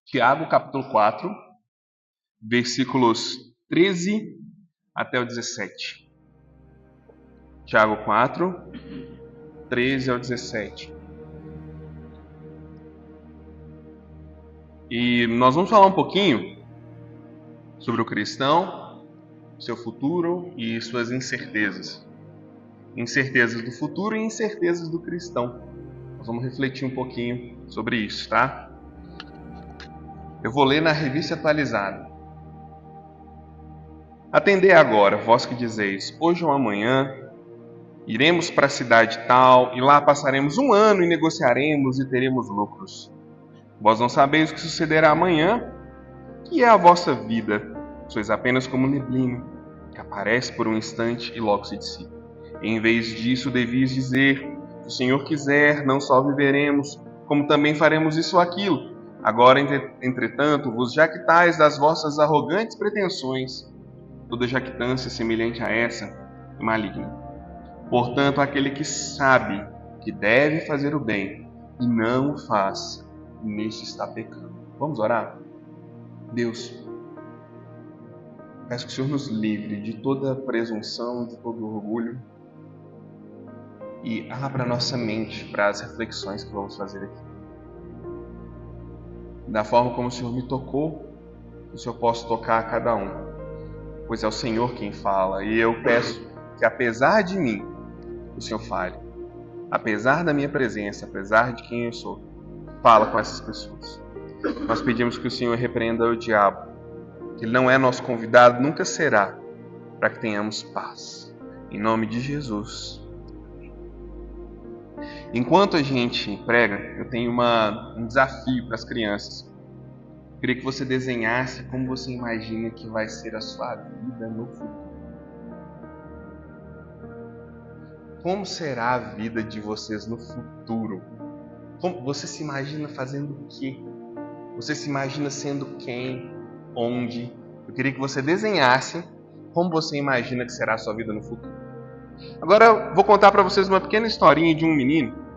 Tiago, capítulo 4, versículos 13 até o 17. Tiago 4, 13 ao 17. E nós vamos falar um pouquinho sobre o cristão, seu futuro e suas incertezas. Incertezas do futuro e incertezas do cristão. Nós vamos refletir um pouquinho sobre isso, tá? Eu vou ler na Revista Atualizada. Atendei agora, vós que dizeis, hoje ou amanhã iremos para a cidade tal, e lá passaremos um ano e negociaremos e teremos lucros. Vós não sabeis o que sucederá amanhã, que é a vossa vida. Sois apenas como neblina, que aparece por um instante e logo se dissipa. Em vez disso, devias dizer, se o Senhor quiser, não só viveremos, como também faremos isso ou aquilo. Agora, entretanto, vos jactais das vossas arrogantes pretensões. Toda jactância semelhante a essa é maligna. Portanto, aquele que sabe que deve fazer o bem e não o faz, nisso está pecando. Vamos orar? Deus, peço que o Senhor nos livre de toda presunção, de todo orgulho e abra nossa mente para as reflexões que vamos fazer aqui. Da forma como o Senhor me tocou, o Senhor possa tocar a cada um, pois é o Senhor quem fala, e eu peço que apesar de mim, o Senhor fale. Apesar da minha presença, apesar de quem eu sou, fala com essas pessoas. Nós pedimos que o Senhor repreenda o diabo, que ele não é nosso convidado, nunca será, para que tenhamos paz. Em nome de Jesus. Enquanto a gente prega, eu tenho um desafio para as crianças. Eu queria que você desenhasse como você imagina que vai ser a sua vida no futuro. Como será a vida de vocês no futuro? Como você se imagina fazendo o quê? Você se imagina sendo quem? Onde? Eu queria que você desenhasse como você imagina que será a sua vida no futuro. Agora eu vou contar para vocês uma pequena historinha de um menino.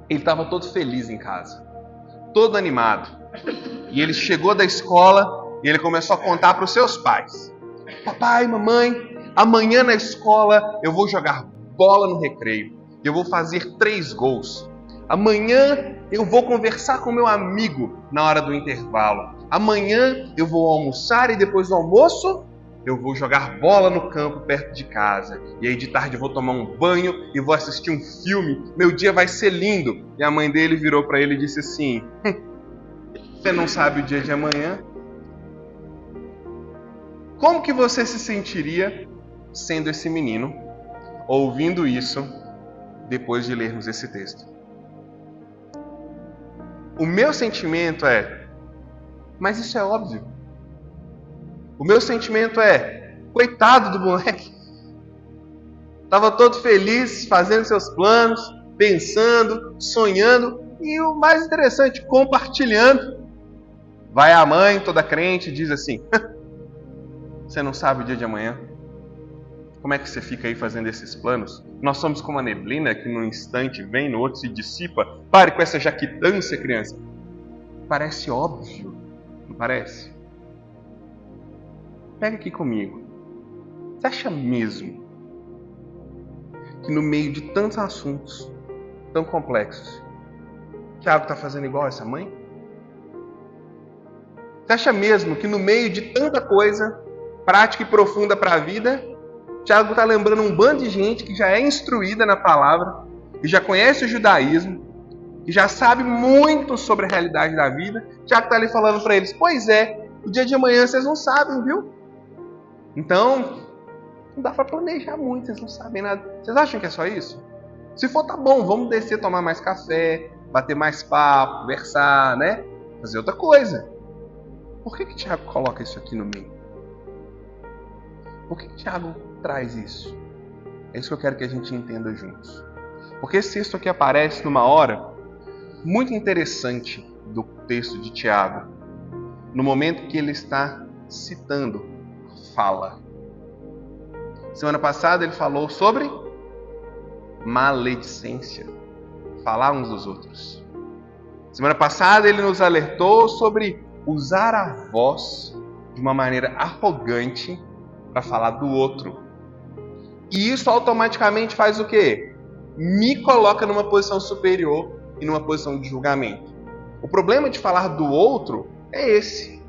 Ele estava todo feliz em casa, todo animado. E ele chegou da escola e ele começou a contar para os seus pais. Papai, mamãe, amanhã na escola eu vou jogar bola no recreio. Eu vou fazer 3 gols. Amanhã eu vou conversar com meu amigo na hora do intervalo. Amanhã eu vou almoçar e depois do almoço eu vou jogar bola no campo perto de casa. E aí de tarde eu vou tomar um banho e vou assistir um filme. Meu dia vai ser lindo. E a mãe dele virou para ele e disse assim: você não sabe o dia de amanhã? Como que você se sentiria sendo esse menino, ouvindo isso, depois de lermos esse texto? O meu sentimento é, mas isso é óbvio. O meu sentimento é, coitado do moleque. Estava todo feliz, fazendo seus planos, pensando, sonhando e o mais interessante, compartilhando. Vai a mãe, toda crente, e diz assim: você não sabe o dia de amanhã? Como é que você fica aí fazendo esses planos? Nós somos como a neblina que num instante vem, no outro se dissipa. Pare com essa jactância, criança. Parece óbvio, não parece? Pega aqui comigo. Você acha mesmo que no meio de tantos assuntos tão complexos, Tiago está fazendo igual essa mãe? Você acha mesmo que no meio de tanta coisa prática e profunda para a vida, Tiago está lembrando um bando de gente que já é instruída na palavra, que já conhece o judaísmo, que já sabe muito sobre a realidade da vida? Tiago está ali falando para eles: pois é, o dia de amanhã vocês não sabem, viu? Então, não dá para planejar muito, vocês não sabem nada. Vocês acham que é só isso? Se for, tá bom, vamos descer, tomar mais café, bater mais papo, conversar, né? Fazer outra coisa. Por que Tiago coloca isso aqui no meio? Por que Tiago traz isso? É isso que eu quero que a gente entenda juntos. Porque esse texto aqui aparece numa hora muito interessante do texto de Tiago. No momento que ele está citando fala. Semana passada ele falou sobre maledicência. Falar uns dos outros. Semana passada ele nos alertou sobre usar a voz de uma maneira arrogante para falar do outro. E isso automaticamente faz o quê? Me coloca numa posição superior e numa posição de julgamento. O problema de falar do outro é esse.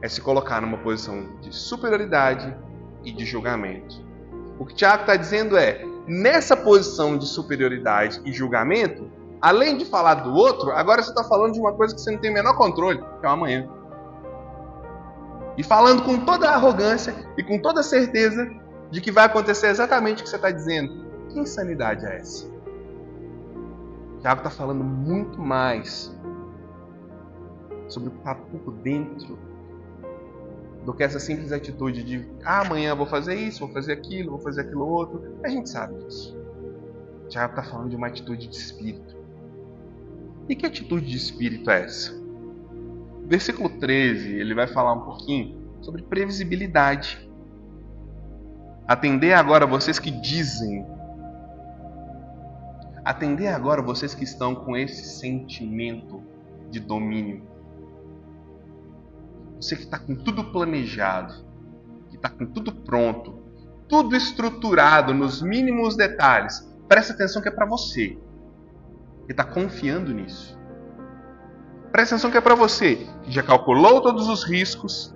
É se colocar numa posição de superioridade e de julgamento. O que Tiago está dizendo é, nessa posição de superioridade e julgamento, além de falar do outro, agora você está falando de uma coisa que você não tem o menor controle, que é o amanhã. E falando com toda a arrogância e com toda a certeza de que vai acontecer exatamente o que você está dizendo. Que insanidade é essa? Tiago está falando muito mais sobre o que está por dentro do que essa simples atitude de amanhã vou fazer isso, vou fazer aquilo outro. A gente sabe disso. Tiago está falando de uma atitude de espírito. E que atitude de espírito é essa? Versículo 13, ele vai falar um pouquinho sobre previsibilidade. Atender agora vocês que dizem. Atender agora vocês que estão com esse sentimento de domínio. Você que está com tudo planejado, que está com tudo pronto, tudo estruturado nos mínimos detalhes. Presta atenção que é para você. Que está confiando nisso. Presta atenção que é para você, que já calculou todos os riscos,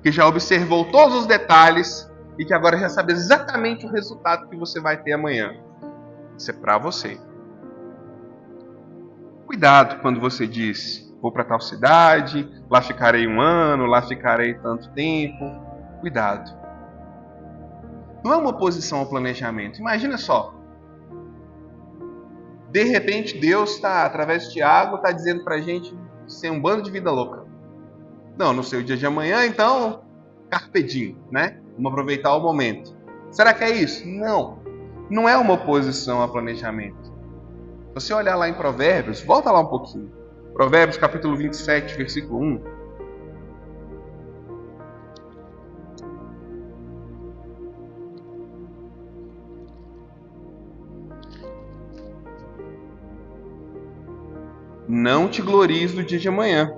que já observou todos os detalhes e que agora já sabe exatamente o resultado que você vai ter amanhã. Isso é para você. Cuidado quando você diz, vou para tal cidade, lá ficarei 1 ano, lá ficarei tanto tempo. Cuidado. Não é uma oposição ao planejamento. Imagina só. De repente, Deus está, através de Tiago, está dizendo para a gente ser um bando de vida louca. Não, no seu dia de amanhã, então, carpe diem, né? Vamos aproveitar o momento. Será que é isso? Não. Não é uma oposição ao planejamento. Se você olhar lá em Provérbios, volta lá um pouquinho. Provérbios, capítulo 27, versículo 1. Não te glories do dia de amanhã,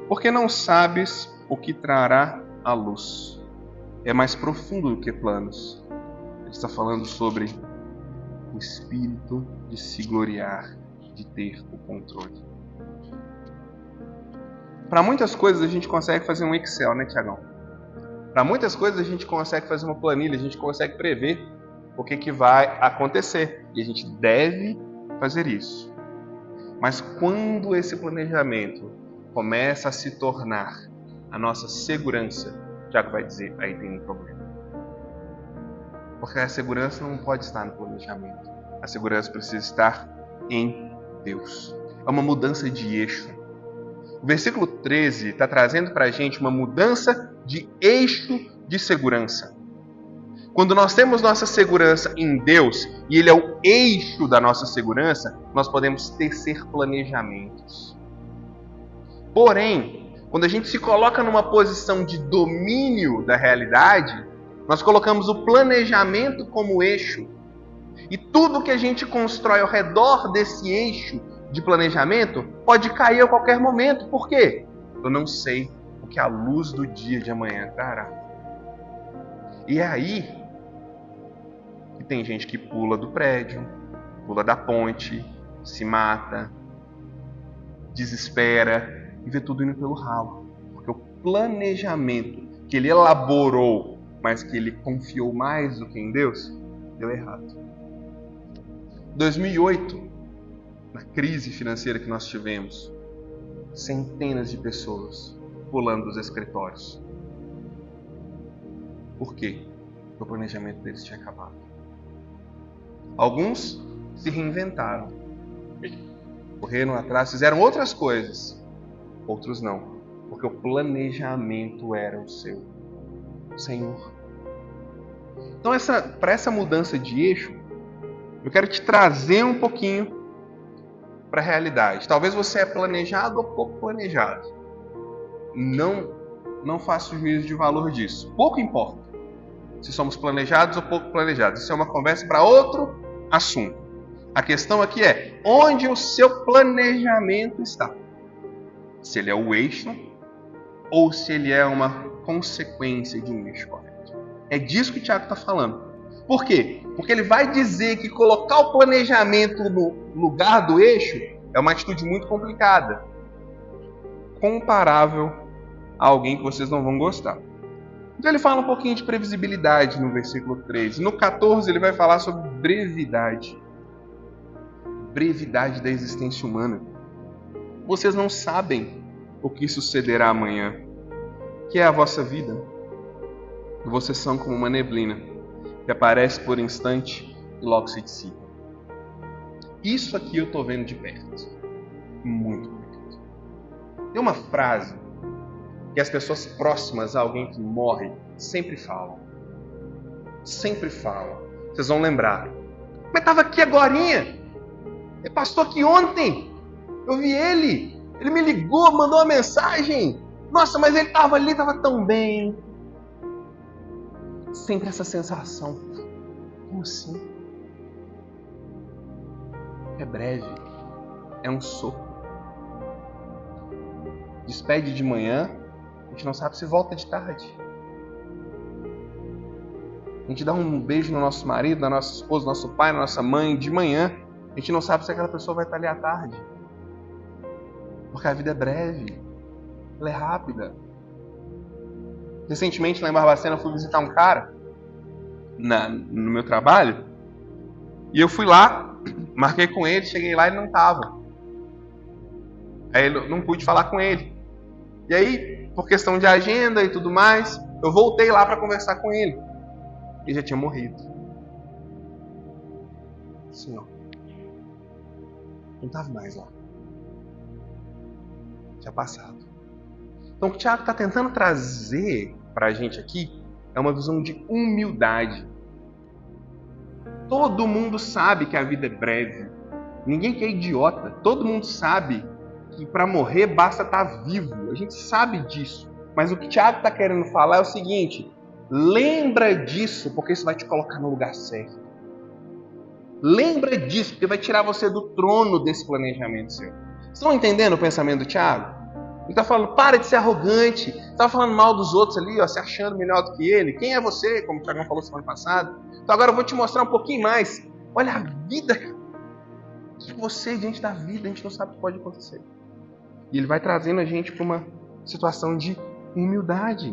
porque não sabes o que trará a luz. É mais profundo do que planos. Ele está falando sobre o espírito de se gloriar, de ter o controle. Para muitas coisas a gente consegue fazer um Excel, né, Tiagão? Para muitas coisas a gente consegue fazer uma planilha, a gente consegue prever o que vai acontecer. E a gente deve fazer isso. Mas quando esse planejamento começa a se tornar a nossa segurança, Tiago vai dizer, aí tem um problema. Porque a segurança não pode estar no planejamento. A segurança precisa estar em Deus. É uma mudança de eixo. O versículo 13 está trazendo para a gente uma mudança de eixo de segurança. Quando nós temos nossa segurança em Deus, e Ele é o eixo da nossa segurança, nós podemos tecer planejamentos. Porém, quando a gente se coloca numa posição de domínio da realidade, nós colocamos o planejamento como eixo. E tudo que a gente constrói ao redor desse eixo de planejamento pode cair a qualquer momento. Por quê? Eu não sei o que a luz do dia de amanhã trará. E é aí que tem gente que pula do prédio, pula da ponte, se mata, desespera e vê tudo indo pelo ralo. Porque o planejamento que ele elaborou, mas que ele confiou mais do que em Deus, deu errado. Em 2008, na crise financeira que nós tivemos, centenas de pessoas pulando dos escritórios. Por quê? Porque o planejamento deles tinha acabado. Alguns se reinventaram, correram atrás, fizeram outras coisas. Outros não, porque o planejamento era o seu Senhor. Então, para essa mudança de eixo, eu quero te trazer um pouquinho para a realidade. Talvez você é planejado ou pouco planejado. Não faço juízo de valor disso. Pouco importa se somos planejados ou pouco planejados. Isso é uma conversa para outro assunto. A questão aqui é onde o seu planejamento está. Se ele é o eixo ou se ele é uma consequência de um eixo correto. É disso que o Tiago está falando. Por quê? Porque ele vai dizer que colocar o planejamento no lugar do eixo é uma atitude muito complicada. Comparável a alguém que vocês não vão gostar. Então ele fala um pouquinho de previsibilidade no versículo 13. No 14 ele vai falar sobre brevidade. Brevidade da existência humana. Vocês não sabem o que sucederá amanhã, que é a vossa vida. Vocês são como uma neblina, que aparece por instante e logo se dissipa. Isso aqui eu estou vendo de perto. Muito perto. Tem uma frase que as pessoas próximas a alguém que morre sempre falam. Sempre falam. Vocês vão lembrar. Mas estava aqui agorinha. Ele passou aqui ontem. Eu vi ele. Ele me ligou, mandou uma mensagem. Nossa, mas ele estava ali, estava tão bem. Sempre essa sensação. Como assim? É breve. É um sopro. Despede de manhã. A gente não sabe se volta de tarde. A gente dá um beijo no nosso marido, na nossa esposa, no nosso pai, na nossa mãe de manhã. A gente não sabe se aquela pessoa vai estar ali à tarde. Porque a vida é breve. Ela é rápida. Recentemente, lá em Barbacena, eu fui visitar um cara no meu trabalho. E eu fui lá, marquei com ele, cheguei lá e ele não estava. Aí eu não pude falar com ele. E aí, por questão de agenda e tudo mais, eu voltei lá para conversar com ele. Ele já tinha morrido. Assim, ó. Não estava mais lá. Tinha passado. Então o que o Tiago está tentando trazer para a gente aqui é uma visão de humildade. Todo mundo sabe que a vida é breve. Ninguém que é idiota. Todo mundo sabe que para morrer basta estar vivo. A gente sabe disso. Mas o que o Tiago está querendo falar é o seguinte: lembra disso, porque isso vai te colocar no lugar certo. Lembra disso, porque vai tirar você do trono desse planejamento seu. Estão entendendo o pensamento do Tiago? Ele está falando, para de ser arrogante. Estava falando mal dos outros ali, ó, se achando melhor do que ele. Quem é você? Como o Tiago falou semana passada. Então agora eu vou te mostrar um pouquinho mais. Olha a vida. Que você, diante da vida, a gente não sabe o que pode acontecer. E ele vai trazendo a gente para uma situação de humildade.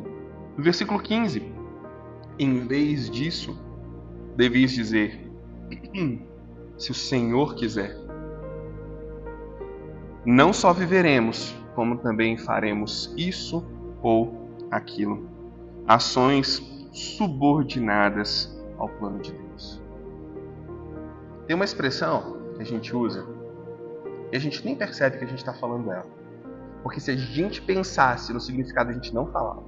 No versículo 15. Em vez disso, devias dizer, se o Senhor quiser, não só viveremos, como também faremos isso ou aquilo. Ações subordinadas ao plano de Deus. Tem uma expressão que a gente usa e a gente nem percebe que a gente está falando dela. Porque se a gente pensasse no significado, a gente não falava.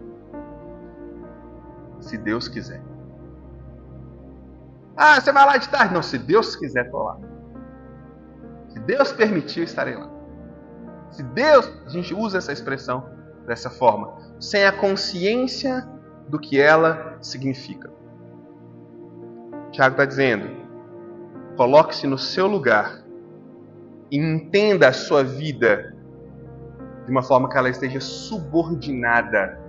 Se Deus quiser. Ah, você vai lá de tarde? Não, se Deus quiser, estou lá. Se Deus permitir, eu estarei lá. Se Deus... A gente usa essa expressão dessa forma, sem a consciência do que ela significa. Tiago está dizendo, coloque-se no seu lugar e entenda a sua vida de uma forma que ela esteja subordinada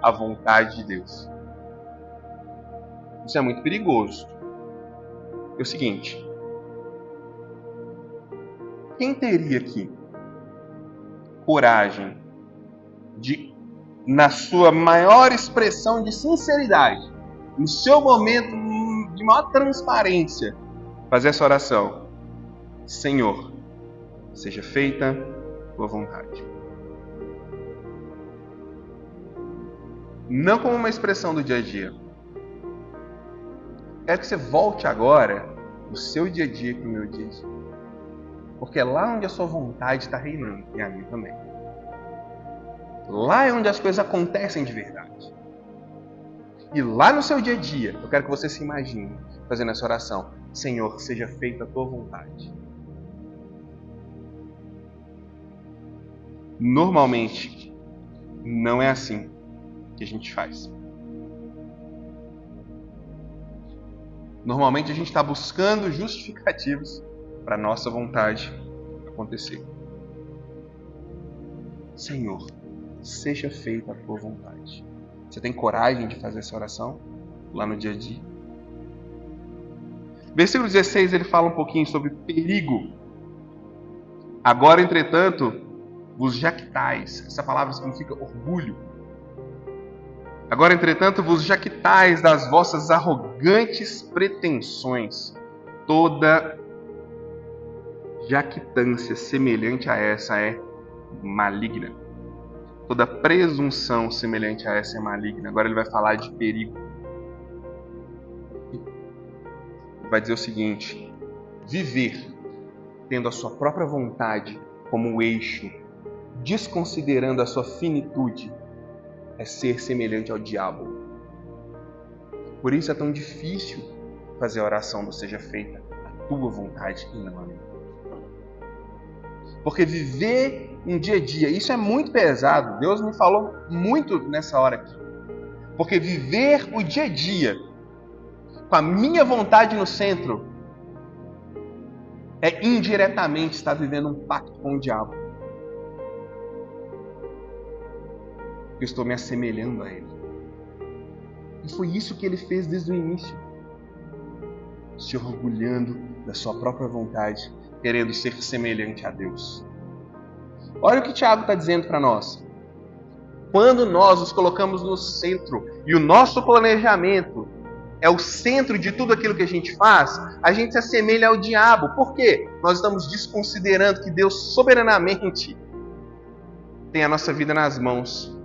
à vontade de Deus. Isso é muito perigoso. É o seguinte, quem teria aqui coragem de, na sua maior expressão de sinceridade, no seu momento de maior transparência, fazer essa oração? Senhor, seja feita tua vontade. Não como uma expressão do dia a dia. Quero que você volte agora do seu dia a dia para o meu dia a dia. Porque é lá onde a sua vontade está reinando, e a minha também. Lá é onde as coisas acontecem de verdade. E lá no seu dia a dia, eu quero que você se imagine fazendo essa oração. Senhor, seja feita a tua vontade. Normalmente, não é assim que a gente faz. Normalmente a gente está buscando justificativos para a nossa vontade acontecer. Senhor, seja feita a tua vontade. Você tem coragem de fazer essa oração lá no dia a dia? Versículo 16, ele fala um pouquinho sobre perigo. Agora, entretanto, vos jactais. Essa palavra significa orgulho. Agora, entretanto, vos jactais das vossas arrogantes pretensões. Toda jactância semelhante a essa é maligna. Toda presunção semelhante a essa é maligna. Agora ele vai falar de perigo. Ele vai dizer o seguinte: viver tendo a sua própria vontade como o eixo, desconsiderando a sua finitude, é ser semelhante ao diabo. Por isso é tão difícil fazer a oração do seja feita a tua vontade e não a minha. Porque viver um dia a dia, isso é muito pesado. Deus me falou muito nessa hora aqui. Porque viver o dia a dia com a minha vontade no centro é indiretamente estar vivendo um pacto com o diabo. Eu estou me assemelhando a ele. E foi isso que ele fez desde o início. Se orgulhando da sua própria vontade, querendo ser semelhante a Deus. Olha o que Tiago está dizendo para nós. Quando nós nos colocamos no centro e o nosso planejamento é o centro de tudo aquilo que a gente faz, a gente se assemelha ao diabo. Por quê? Nós estamos desconsiderando que Deus soberanamente tem a nossa vida nas mãos.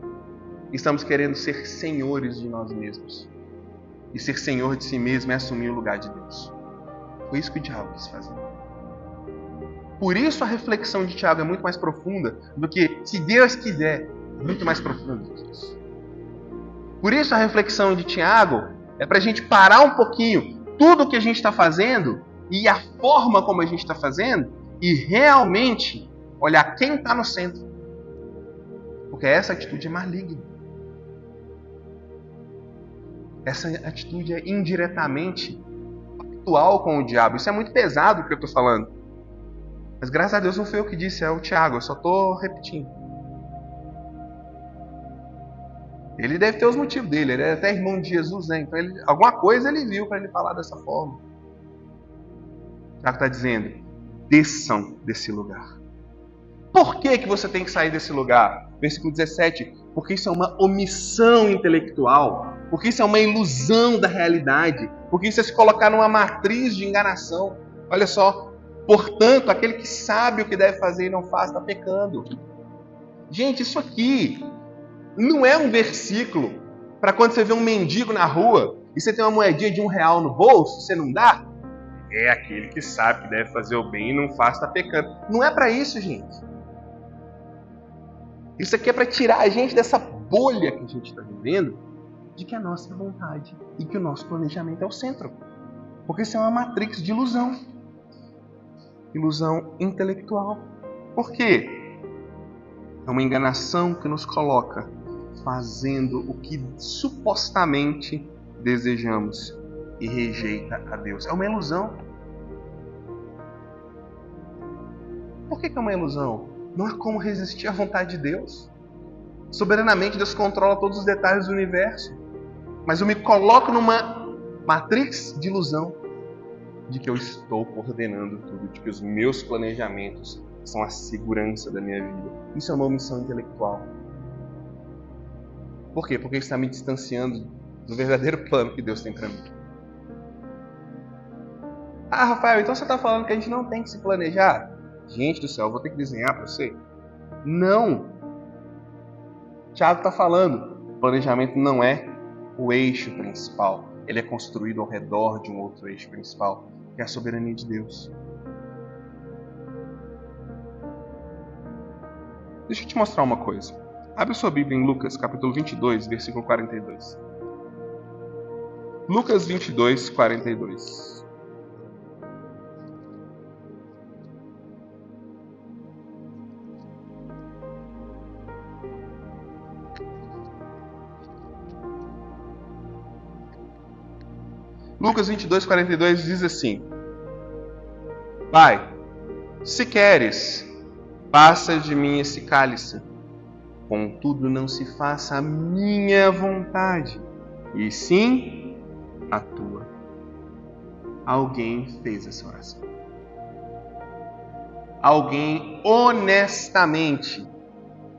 Estamos querendo ser senhores de nós mesmos. E ser senhor de si mesmo é assumir o lugar de Deus. Foi isso que o diabo quis fazer. Por isso a reflexão de Tiago é muito mais profunda do que, se Deus quiser, muito mais profunda do que isso. Por isso a reflexão de Tiago é para a gente parar um pouquinho tudo o que a gente está fazendo e a forma como a gente está fazendo e realmente olhar quem está no centro. Porque essa atitude é maligna. Essa atitude é indiretamente pactual com o diabo. Isso é muito pesado o que eu estou falando. Mas graças a Deus não foi eu que disse, é o Tiago. Eu só estou repetindo. Ele deve ter os motivos dele. Ele é até irmão de Jesus, né? Então alguma coisa ele viu para ele falar dessa forma. O Tiago está dizendo, desçam desse lugar. Por que você tem que sair desse lugar? Versículo 17. Porque isso é uma omissão intelectual. Porque isso é uma ilusão da realidade. Porque isso é se colocar numa matriz de enganação. Olha só. Portanto, aquele que sabe o que deve fazer e não faz, está pecando. Gente, isso aqui não é um versículo para quando você vê um mendigo na rua e você tem uma moedinha de R$1 no bolso, você não dá? É aquele que sabe que deve fazer o bem e não faz, está pecando. Não é para isso, gente. Isso aqui é para tirar a gente dessa bolha que a gente está vivendo, de que a nossa vontade e que o nosso planejamento é o centro. Porque isso é uma matrix de ilusão. Ilusão intelectual. Por quê? É uma enganação que nos coloca fazendo o que supostamente desejamos e rejeita a Deus. É uma ilusão. Por que é uma ilusão? Não há como resistir à vontade de Deus. Soberanamente Deus controla todos os detalhes do universo. Mas eu me coloco numa matrix de ilusão de que eu estou coordenando tudo, de que os meus planejamentos são a segurança da minha vida. Isso é uma omissão intelectual. Por quê? Porque está me distanciando do verdadeiro plano que Deus tem para mim. Ah, Rafael, então você está falando que a gente não tem que se planejar? Gente do céu, eu vou ter que desenhar para você? Não! Tiago está falando, o planejamento não é o eixo principal. Ele é construído ao redor de um outro eixo principal, que é a soberania de Deus. Deixa eu te mostrar uma coisa. Abre sua Bíblia em Lucas, capítulo 22, versículo 42. Lucas 22, 42. Lucas 22, 42 diz assim: Pai, se queres, passa de mim esse cálice. Contudo, não se faça a minha vontade, e sim a tua. Alguém fez essa oração. Alguém honestamente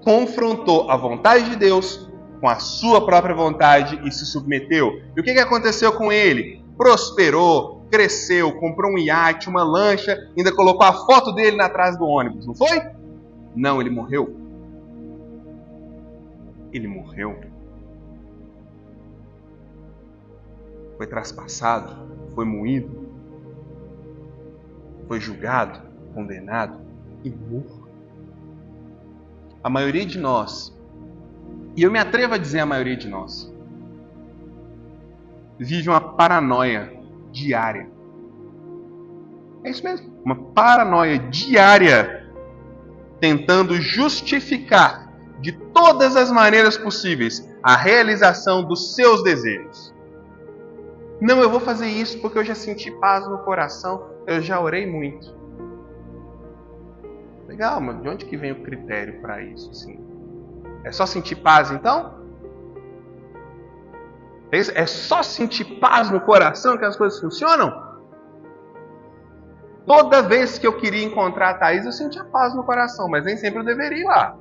confrontou a vontade de Deus com a sua própria vontade e se submeteu. E o que aconteceu com ele? Prosperou, cresceu, comprou um iate, uma lancha, ainda colocou a foto dele atrás do ônibus, não foi? Não, ele morreu. Ele morreu. Foi traspassado, foi moído, foi julgado, condenado e morto. A maioria de nós, e eu me atrevo a dizer a maioria de nós, vive uma paranoia diária. É isso mesmo, uma paranoia diária, tentando justificar de todas as maneiras possíveis a realização dos seus desejos. Não, eu vou fazer isso porque eu já senti paz no coração, eu já orei muito. Legal, mas de onde que vem o critério para isso? Assim? É só sentir paz então? É só sentir paz no coração que as coisas funcionam? Toda vez que eu queria encontrar a Thaís, eu sentia paz no coração, mas nem sempre eu deveria ir lá.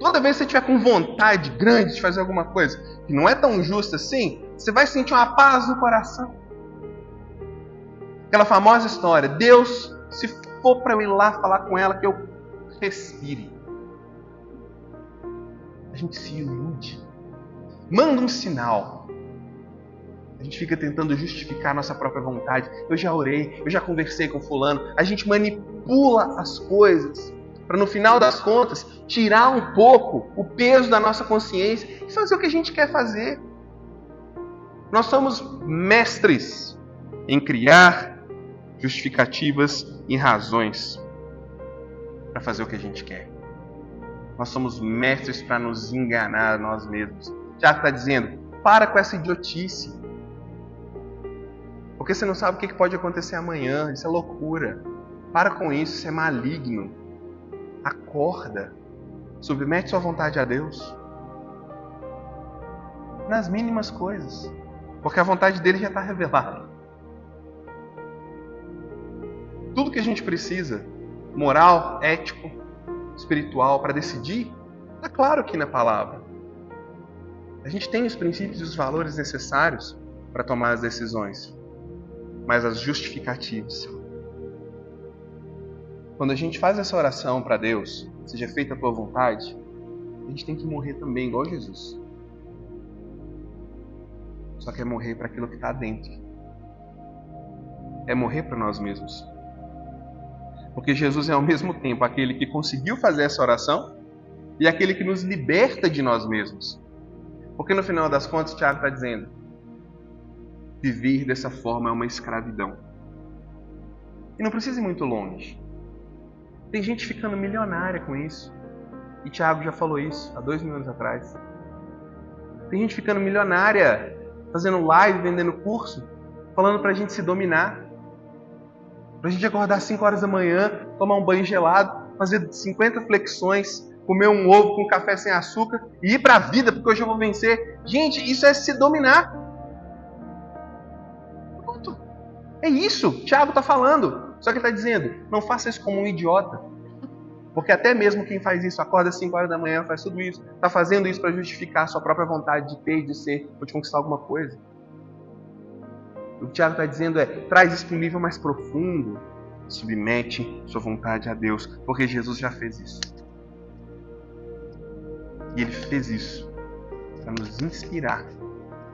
Toda vez que você estiver com vontade grande de fazer alguma coisa que não é tão justa assim, você vai sentir uma paz no coração. Aquela famosa história, Deus, se for para eu ir lá falar com ela, que eu respire. A gente se ilude. Manda um sinal. A gente fica tentando justificar a nossa própria vontade. Eu já orei, eu já conversei com fulano. A gente manipula as coisas para no final das contas tirar um pouco o peso da nossa consciência e fazer o que a gente quer fazer. Nós somos mestres em criar justificativas e razões para fazer o que a gente quer. Nós somos mestres para nos enganar a nós mesmos. Tiago está dizendo, para com essa idiotice. Porque você não sabe o que pode acontecer amanhã. Isso é loucura. Para com isso, isso é maligno. Acorda. Submete sua vontade a Deus. Nas mínimas coisas. Porque a vontade dele já está revelada. Tudo que a gente precisa, moral, ético, espiritual, para decidir, está claro aqui na palavra. A gente tem os princípios e os valores necessários para tomar as decisões. Mas as justificativas. Quando a gente faz essa oração para Deus, seja feita a tua vontade, a gente tem que morrer também, igual Jesus. Só que é morrer para aquilo que está dentro. É morrer para nós mesmos. Porque Jesus é ao mesmo tempo aquele que conseguiu fazer essa oração e aquele que nos liberta de nós mesmos. Porque no final das contas, Tiago está dizendo, viver dessa forma é uma escravidão. E não precisa ir muito longe. Tem gente ficando milionária com isso. E Tiago já falou isso há 2.000 anos atrás. Tem gente ficando milionária, fazendo live, vendendo curso, falando pra gente se dominar. Pra gente acordar às 5 horas da manhã, tomar um banho gelado, fazer 50 flexões, comer um ovo com café sem açúcar e ir pra vida porque hoje eu vou vencer. Gente, isso é se dominar. Pronto. É isso, Tiago está falando. Só que ele está dizendo, não faça isso como um idiota. Porque até mesmo quem faz isso, acorda às 5 horas da manhã, faz tudo isso, está fazendo isso para justificar a sua própria vontade de ter, de ser, ou de conquistar alguma coisa. O que o Tiago está dizendo é, traz isso para um nível mais profundo. Submete sua vontade a Deus, porque Jesus já fez isso. E ele fez isso para nos inspirar,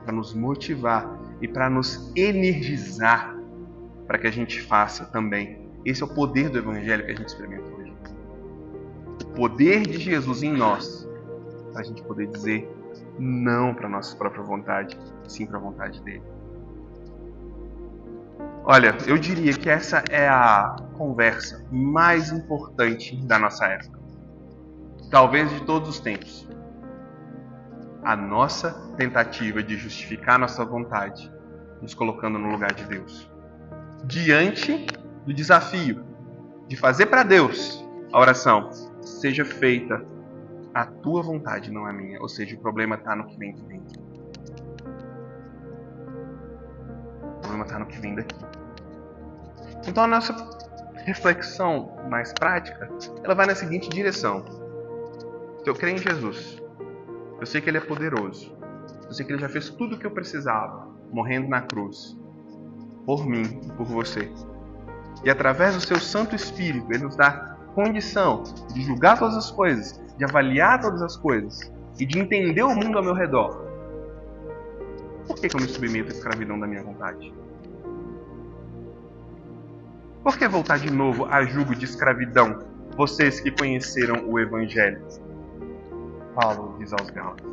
para nos motivar e para nos energizar para que a gente faça também. Esse é o poder do Evangelho que a gente experimenta hoje. O poder de Jesus em nós, para a gente poder dizer não para a nossa própria vontade, sim para a vontade dele. Olha, eu diria que essa é a conversa mais importante da nossa época. Talvez de todos os tempos. A nossa tentativa de justificar nossa vontade, nos colocando no lugar de Deus. Diante do desafio de fazer para Deus a oração seja feita a tua vontade, não a minha. Ou seja, o problema está no que vem de dentro. O problema está no que vem daqui. Então a nossa reflexão mais prática, ela vai na seguinte direção. Eu creio em Jesus. Eu sei que Ele é poderoso. Eu sei que Ele já fez tudo o que eu precisava, morrendo na cruz, por mim e por você. E através do seu Santo Espírito, Ele nos dá condição de julgar todas as coisas, de avaliar todas as coisas e de entender o mundo ao meu redor. Por que eu me submeto à escravidão da minha vontade? Por que voltar de novo a jugo de escravidão, vocês que conheceram o Evangelho? Paulo diz aos Gálatas.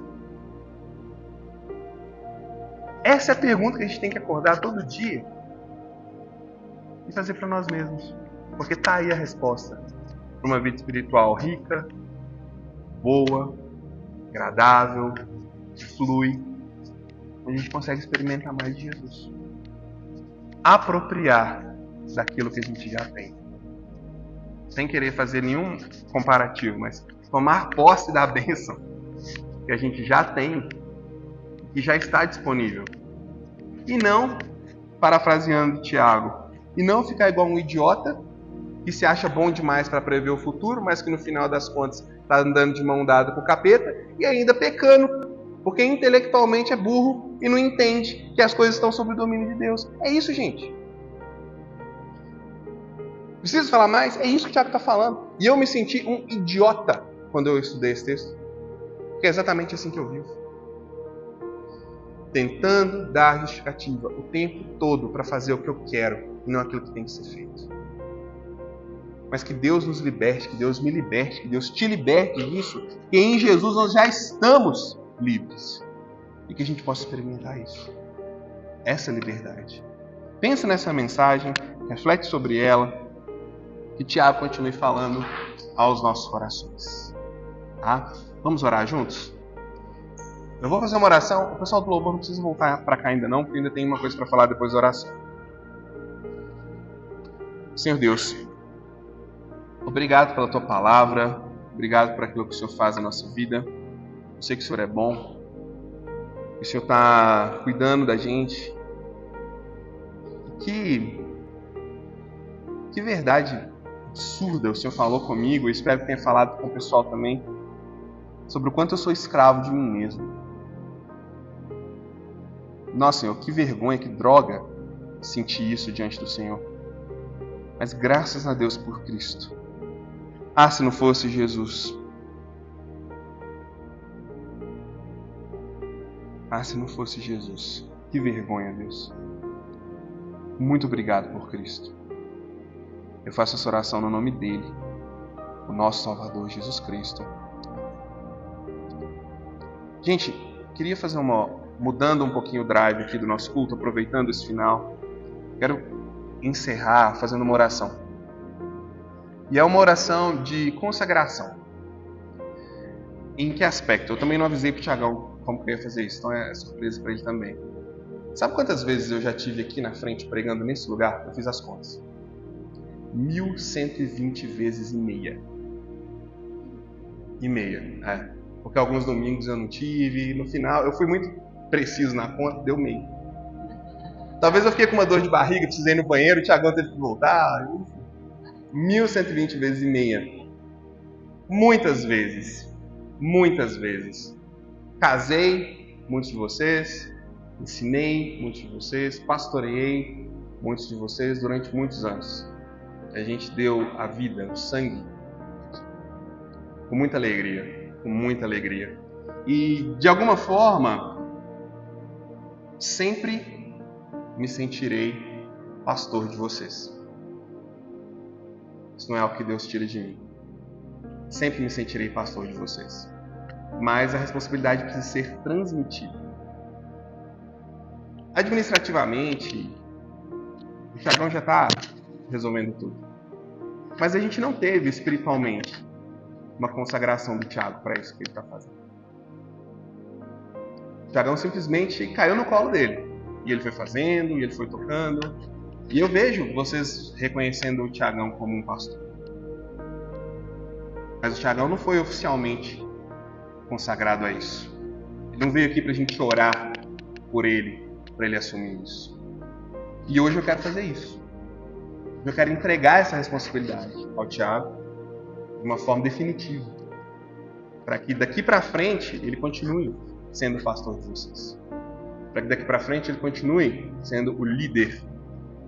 Essa é a pergunta que a gente tem que acordar todo dia e fazer para nós mesmos. Porque está aí a resposta para uma vida espiritual rica, boa, agradável, que flui. A gente consegue experimentar mais de Jesus. Apropriar daquilo que a gente já tem. Sem querer fazer nenhum comparativo, mas tomar posse da bênção que a gente já tem e já está disponível. E não, parafraseando Tiago, e não ficar igual um idiota que se acha bom demais para prever o futuro, mas que no final das contas está andando de mão dada com o capeta e ainda pecando, porque intelectualmente é burro e não entende que as coisas estão sob o domínio de Deus. É isso, gente. Preciso falar mais? É isso que o Tiago está falando. E eu me senti um idiota quando eu estudei esse texto. Porque é exatamente assim que eu vivo. Tentando dar justificativa o tempo todo para fazer o que eu quero e não aquilo que tem que ser feito. Mas que Deus nos liberte, que Deus me liberte, que Deus te liberte disso, que em Jesus nós já estamos livres. E que a gente possa experimentar isso. Essa liberdade. Pensa nessa mensagem, reflete sobre ela, que Tiago continue falando aos nossos corações. Tá? Vamos orar juntos? Eu vou fazer uma oração. O pessoal do louvor não precisa voltar para cá ainda não, porque ainda tem uma coisa para falar depois da oração. Senhor Deus, obrigado pela Tua palavra, obrigado por aquilo que o Senhor faz na nossa vida. Eu sei que o Senhor é bom, que o Senhor está cuidando da gente. Que verdade absurda o Senhor falou comigo, eu espero que tenha falado com o pessoal também, sobre o quanto eu sou escravo de mim mesmo. Nossa, Senhor, que vergonha, que droga sentir isso diante do Senhor. Mas graças a Deus por Cristo. Ah, se não fosse Jesus. Ah, se não fosse Jesus. Que vergonha, Deus. Muito obrigado por Cristo. Eu faço essa oração no nome dele, o nosso Salvador Jesus Cristo. Gente, queria fazer mudando um pouquinho o drive aqui do nosso culto, aproveitando esse final. Quero encerrar fazendo uma oração. E é uma oração de consagração. Em que aspecto? Eu também não avisei para o Tiagão como que eu ia fazer isso, então é surpresa para ele também. Sabe quantas vezes eu já estive aqui na frente pregando nesse lugar? Eu fiz as contas. 1.120 vezes e meia. É. Porque alguns domingos eu não tive, no final eu fui muito preciso na conta, deu meio. Talvez eu fiquei com uma dor de barriga, precisei ir no banheiro, o Tiagão teve que voltar. 1.120 vezes e meia. Muitas vezes. Casei, muitos de vocês. Ensinei, muitos de vocês. Pastoreei, muitos de vocês, durante muitos anos. A gente deu a vida, o sangue, com muita alegria. E, de alguma forma, sempre me sentirei pastor de vocês. Isso não é algo que Deus tira de mim. Sempre me sentirei pastor de vocês. Mas a responsabilidade precisa ser transmitida. Administrativamente, o Thiagão já está resolvendo tudo. Mas a gente não teve espiritualmente uma consagração do Tiago para isso que ele está fazendo. O Thiagão simplesmente caiu no colo dele. E ele foi fazendo, e ele foi tocando. E eu vejo vocês reconhecendo o Thiagão como um pastor. Mas o Tiagão não foi oficialmente consagrado a isso. Ele não veio aqui para a gente orar por ele, para ele assumir isso. E hoje eu quero fazer isso. Eu quero entregar essa responsabilidade ao Tiago de uma forma definitiva, para que daqui para frente ele continue sendo o pastor de vocês. Para que daqui para frente ele continue sendo o líder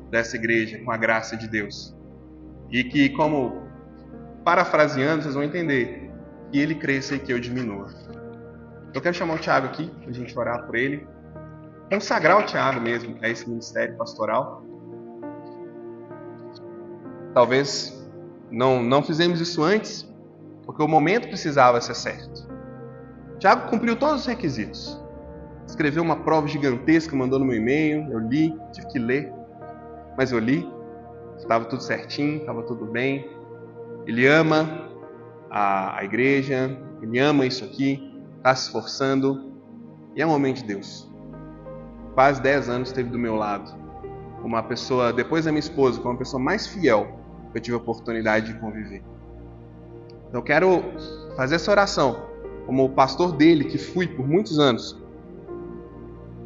dessa igreja com a graça de Deus. E que, como parafraseando, vocês vão entender, que ele cresça e que eu diminua. Eu quero chamar o Tiago aqui, para a gente orar por ele, consagrar o Tiago mesmo a esse ministério pastoral. Talvez não fizemos isso antes, porque o momento precisava ser certo. O Tiago cumpriu todos os requisitos. Escreveu uma prova gigantesca, mandou no meu e-mail, eu li, tive que ler, mas eu li, estava tudo certinho, estava tudo bem. Ele ama a igreja, ele ama isso aqui, está se esforçando, e é um homem de Deus. Quase 10 anos esteve do meu lado, uma pessoa, depois da minha esposa, como a pessoa mais fiel que eu tive a oportunidade de conviver. Então eu quero fazer essa oração, como o pastor dele, que fui por muitos anos,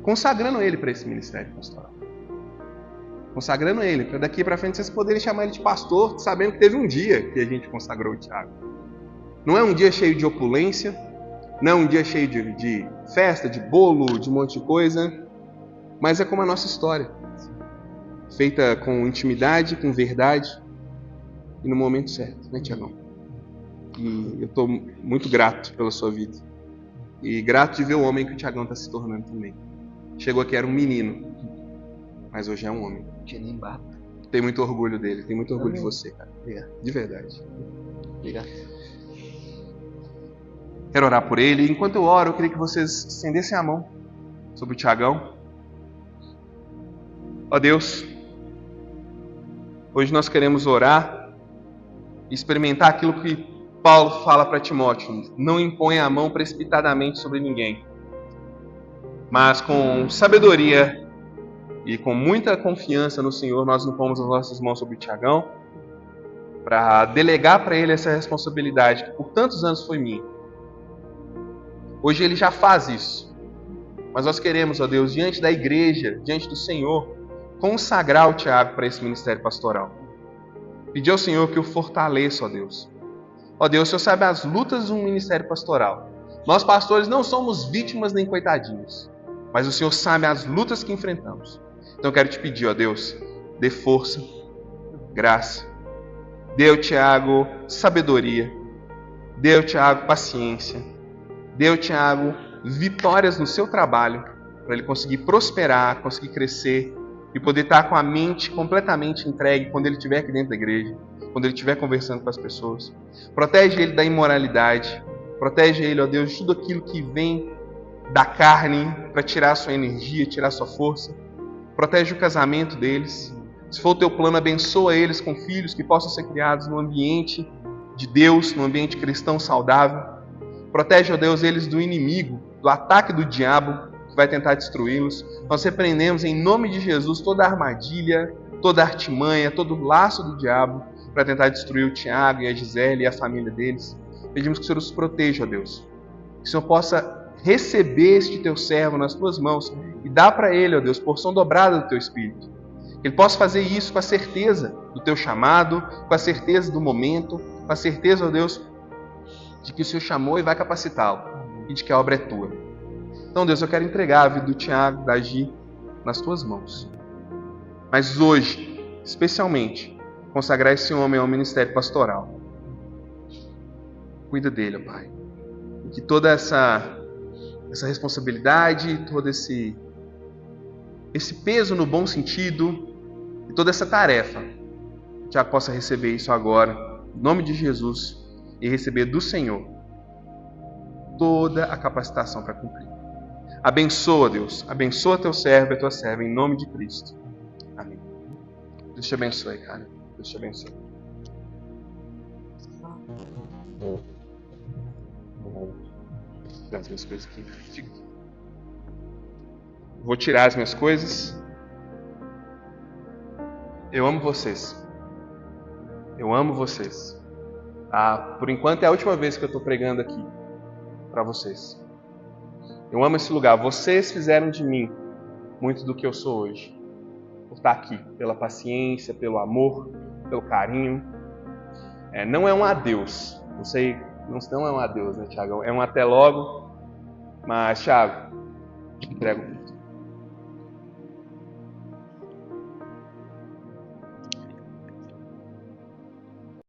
consagrando ele para esse ministério pastoral. Consagrando ele, para daqui para frente vocês poderem chamar ele de pastor, sabendo que teve um dia que a gente consagrou o Tiago. Não é um dia cheio de opulência, não é um dia cheio de festa, de bolo, de um monte de coisa, mas é como a nossa história, feita com intimidade, com verdade e no momento certo, né, Tiagão? E eu estou muito grato pela sua vida e grato de ver o homem que o Tiagão está se tornando também. Chegou aqui, era um menino, mas hoje é um homem. Tenho muito orgulho dele, tenho muito orgulho de você, cara. Obrigado. De verdade. Obrigado. Quero orar por ele. Enquanto eu oro, eu queria que vocês estendessem a mão sobre o Tiagão. Ó Deus, hoje nós queremos orar e experimentar aquilo que Paulo fala para Timóteo: não imponha a mão precipitadamente sobre ninguém, mas com sabedoria e com muita confiança no Senhor, nós impomos as nossas mãos sobre o Tiagão para delegar para ele essa responsabilidade que por tantos anos foi minha. Hoje ele já faz isso, mas nós queremos, ó Deus, diante da igreja, diante do Senhor, consagrar o Tiago para esse ministério pastoral. Pedir ao Senhor que o fortaleça, ó Deus. Ó Deus, o Senhor sabe as lutas de um ministério pastoral. Nós pastores não somos vítimas nem coitadinhos, mas o Senhor sabe as lutas que enfrentamos. Então eu quero te pedir, ó Deus, dê força, graça. Dê ao Tiago sabedoria. Dê ao Tiago paciência. Dê ao Tiago vitórias no seu trabalho, para ele conseguir prosperar, conseguir crescer e poder estar com a mente completamente entregue quando ele estiver aqui dentro da igreja, quando ele estiver conversando com as pessoas. Protege ele da imoralidade. Protege ele, ó Deus, de tudo aquilo que vem da carne para tirar a sua energia, tirar a sua força. Protege o casamento deles. Se for o teu plano, abençoa eles com filhos que possam ser criados no ambiente de Deus, no ambiente cristão saudável. Protege, ó Deus, eles do inimigo, do ataque do diabo que vai tentar destruí-los. Nós repreendemos em nome de Jesus toda armadilha, toda artimanha, todo laço do diabo para tentar destruir o Tiago e a Gisele e a família deles. Pedimos que o Senhor os proteja, ó Deus. Que o Senhor possa receber este teu servo nas tuas mãos e dar para ele, ó Deus, porção dobrada do teu Espírito. Que ele possa fazer isso com a certeza do teu chamado, com a certeza do momento, com a certeza, ó Deus, de que o Senhor chamou e vai capacitá-lo e de que a obra é tua. Então, Deus, eu quero entregar a vida do Tiago, da Gi, nas tuas mãos. Mas hoje, especialmente, consagrar esse homem ao ministério pastoral. Cuida dele, ó Pai. E que toda essa responsabilidade, todo esse peso no bom sentido, e toda essa tarefa, o Tiago possa receber isso agora, em nome de Jesus, e receber do Senhor toda a capacitação para cumprir. Abençoa, Deus. Abençoa teu servo e a tua serva, em nome de Cristo. Amém. Deus te abençoe, cara. Deus te abençoe. As minhas coisas aqui. Vou tirar as minhas coisas. Eu amo vocês. Eu amo vocês. Por enquanto é a última vez que eu estou pregando aqui para vocês. Eu amo esse lugar. Vocês fizeram de mim muito do que eu sou hoje. Por estar aqui, pela paciência, pelo amor, pelo carinho. Não é um adeus. Não sei, não é um adeus, né, Thiago? É um até logo. Mas, Thiago, entrego